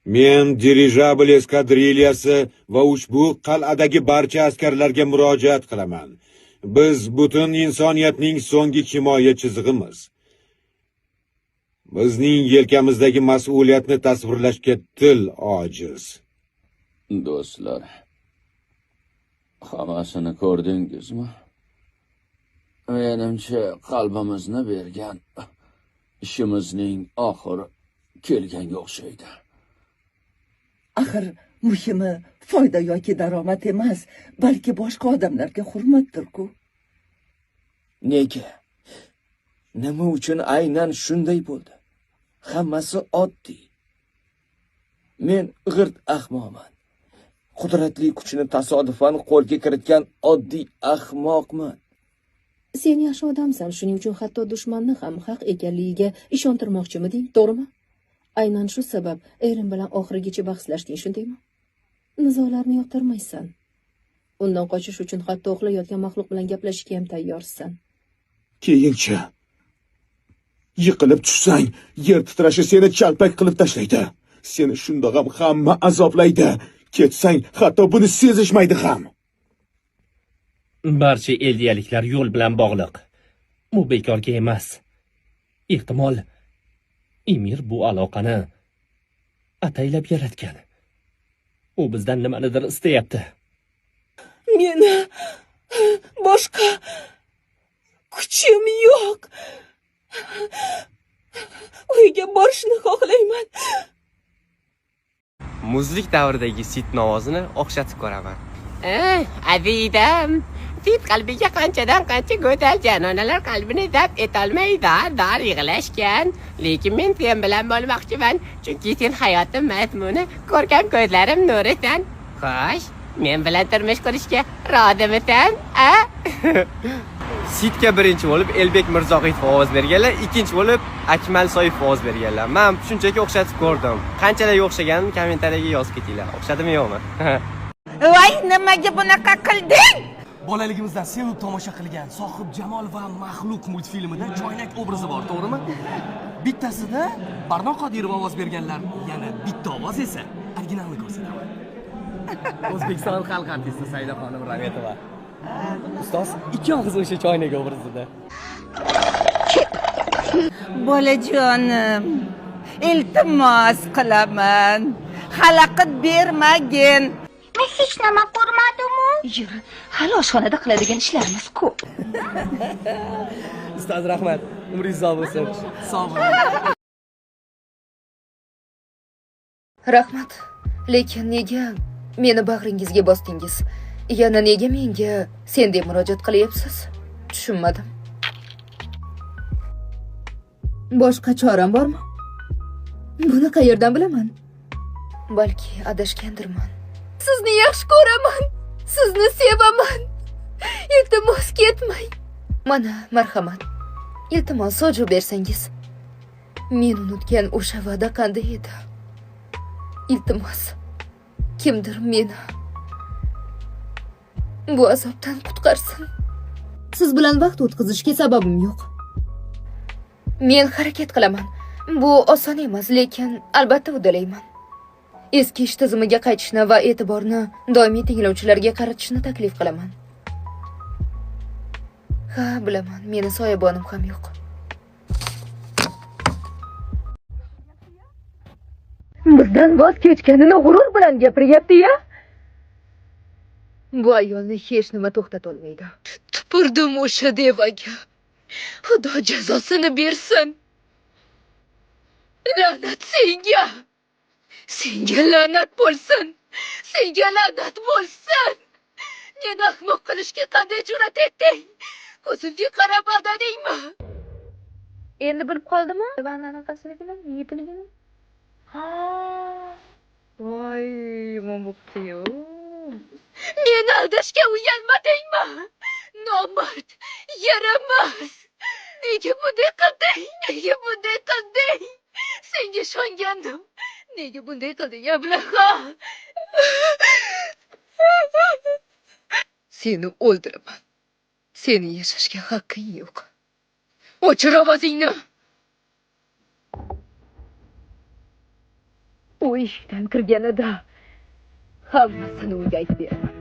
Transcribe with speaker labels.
Speaker 1: Men dirijabl eskadriliyasi va ushbu qal'adagi barcha askarlarga murojaat qilaman. Biz butun insoniyatning so'nggi himoya chizig'imiz. Bizning yelkamizdagi mas'uliyatni tasvirlashga til ojiz.
Speaker 2: Do'stlar, hammasini ko'rdingizmi? Menimcha qalbimizni bergan ishimizning oxiri kelganga o'xshaydi.
Speaker 3: Axir muhimi foyda yoki daromad emas, balki boshqa odamlarga hurmatdir-ku.
Speaker 2: Nega? Nima uchun aynan shunday bo'ldi? Hammasi oddiy. Men g'irt ahmoqman. Qudratli kuchni tasodifan qo'lga kiritgan oddiy ahmoqman.
Speaker 4: Sen yaxshi odamsan, shuning uchun hatto dushmanni ham haq ekanligiga ishontirmoqchimiding, to'g'rimi? Aynan shu sabab Eren bilan oxirigacha bahslashding, shundaymi? Nizolarni yoqtirmaysan. Undan qochish uchun hatto uxlayotgan maxluq bilan gaplashishga ham tayyorsan.
Speaker 5: Keyinchi yiqilib tushsang, yer titrashi seni chalpak qilib tashlaydi. Seni shundoq ham hamma azoblaydi. Ketsang, hatto buni sezishmaydi ham.
Speaker 6: Barcha eldiyaliklar yo'l bilan bog'liq. Bu bekorga emas. Ehtimol Emir bu aloqani ataylab yaratgan. U bizdan nimanidir istayapti.
Speaker 3: Meni boshqa kuchim yo'q. Uyga borishni xohlayman.
Speaker 7: Muzlik davridagi Sidni ovozini o'xshatib ko'raman.
Speaker 8: Azizim, Sid qalbiga qanchadan qancha go'zal janonalar qalbini zabt etolmay dar yig'lashgan. Lekin men sen bilan bo'lmoqchiman, chunki sen hayotim mazmuni, ko'rkam ko'zlarim nurisan. Xo'sh, men bilan turmush qurishga rozimisan?
Speaker 7: Sidga birinchi bo'lib Elbek Mirzoqitov ovoz berganlar, ikkinchi bo'lib Akmal Soyif ovoz berganlar. Men shunchaki o'xshatib ko'rdim. Qanchalar o'xshaganini kommentariyaga yozib ketinglar. O'xshadimi yo'qmi?
Speaker 3: Voy, nimaga bunaqa qilding?
Speaker 9: Bolaligimizdan sevib tomosha qilgan Sohib Jamol va Maxluq multfilmida choynak obrazi bor, to'g'rimi? Bittasida Barno Qodirov ovoz berganlar, yana bitta ovoz esa originalni ko'rsataman.
Speaker 7: O'zbekiston xalq artisti Saida xonim Rametova. Ustoz ikki og'iz o'sha choynak obrazida.
Speaker 3: Bolajonim, iltimos qilaman. Xalaqit bermagin.
Speaker 10: Men hech nima ko'rmadim-ku.
Speaker 4: Yur, hali oshxonada qiladigan ishlarimiz ko'p.
Speaker 7: Ustoz rahmat, umringiz uzoq bo'lsin.
Speaker 9: Sog' bo'ling.
Speaker 4: Rahmat. Lekin nega meni bag'ringizga bosdingiz? Yana nega menga sen deb murojaat qilyapsiz? Tushunmadim. Boshqa choram bormi? Buni qayerdan bilaman? Balki adashgandirman. Sizni yaxshi ko'raman. Sizni sevaman. Iltimos ketmang. Mana, marhamat. Iltimos soju bersangiz. Men unutgan o'sha va'da qanday edi? Iltimos. Kimdir meni bu azobdan qutqarsin. Siz bilan vaqt o'tkazishga sababim yo'q. Men harakat qilaman. Bu oson emas, lekin albatta uddalayman. Eski ish tizimiga qaytishni va e'tiborni doimiy tinglovchilarga qaratishni taklif qilaman. Ha, bilaman, meni soyabonim ham yo'q. Bizdan voz kechganini g'urur bilan gapiryapti-ya. Bu ayolni hech nima to'xtatolmaydi. Tupurdim o'sha devaga. Xudo jazosini bersin. La'nat senga. Senga la'nat bo'lsin. Senga la'nat bo'lsin. Meni ahmoq qilishga qanday jur'at etding? Ko'zimga qarab aldadingmi? Endi bilib qoldimi? Vannani qasriga yetilgan. Ha. Voy, momuktiyo. Meni aldashga uyalmadingmi? Nomard, yaramas. Nega bunday qilding? Nega bunday qilding? Senga ishongandim. Nega bunday qilding, ablaha? Seni o'ldiraman. Seni yashashga haqqing yo'q. O'chir ovozingni.
Speaker 11: eshikdan kirganida hammasini unga aytib beraman.